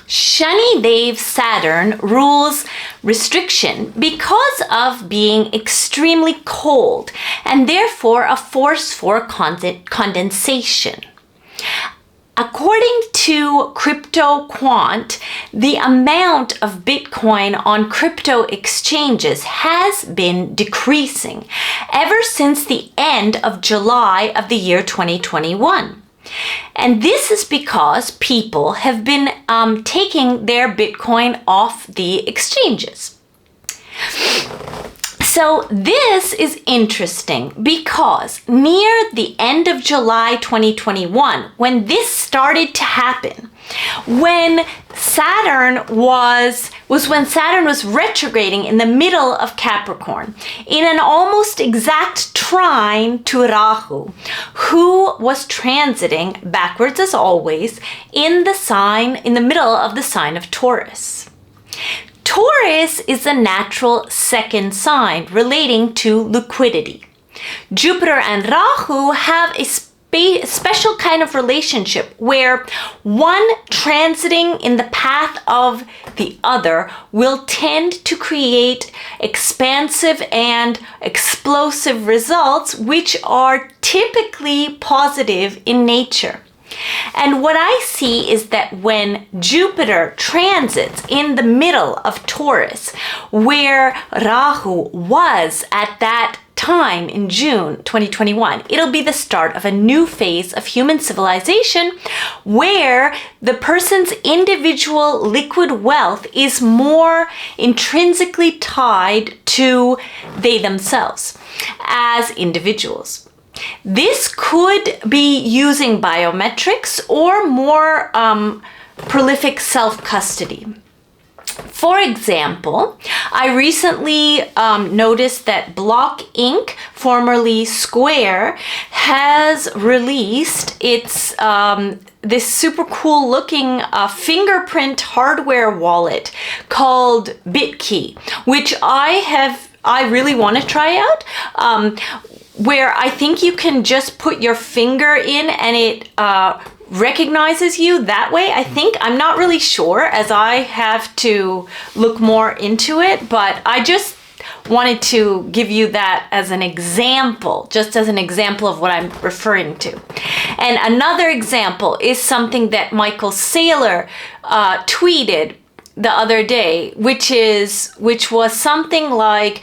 Shani-Dev Saturn rules restriction because of being extremely cold and therefore a force for condensation. According to CryptoQuant, the amount of Bitcoin on crypto exchanges has been decreasing ever since the end of July of the year 2021. And this is because people have been taking their Bitcoin off the exchanges. So this is interesting because near the end of July 2021, when this started to happen, when Saturn was retrograding in the middle of Capricorn in an almost exact trine to Rahu, who was transiting backwards as always in the middle of the sign of Taurus. Taurus is a natural second sign relating to liquidity. Jupiter and Rahu have a special kind of relationship where one transiting in the path of the other will tend to create expansive and explosive results which are typically positive in nature. And what I see is that when Jupiter transits in the middle of Taurus, where Rahu was at that time in June 2021, it'll be the start of a new phase of human civilization where the person's individual liquid wealth is more intrinsically tied to they themselves as individuals. This could be using biometrics or more prolific self-custody. For example, I recently noticed that Block Inc., formerly Square, has released its this super cool looking fingerprint hardware wallet called BitKey, which I really want to try out. Where I think you can just put your finger in and it recognizes you that way. I think, I'm not really sure as I have to look more into it, but I just wanted to give you that as an example, just as an example of what I'm referring to. And another example is something that Michael Saylor tweeted the other day, which was something like,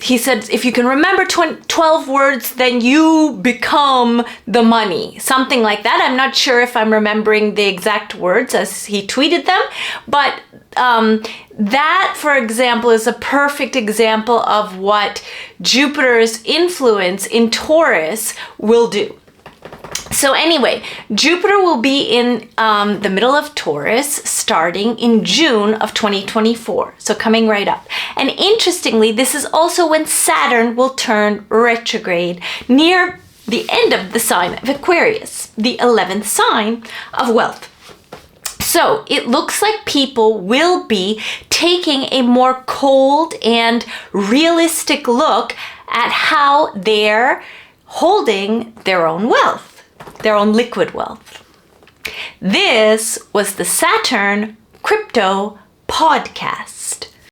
he said, if you can remember 12 words, then you become the money. Something like that. I'm not sure if I'm remembering the exact words as he tweeted them, but that, for example, is a perfect example of what Jupiter's influence in Taurus will do. So anyway, Jupiter will be in the middle of Taurus starting in June of 2024. So coming right up. And interestingly, this is also when Saturn will turn retrograde near the end of the sign of Aquarius, the 11th sign of wealth. So it looks like people will be taking a more cold and realistic look at how they're holding their own wealth. Their own liquid wealth. This was the Saturn Crypto Podcast.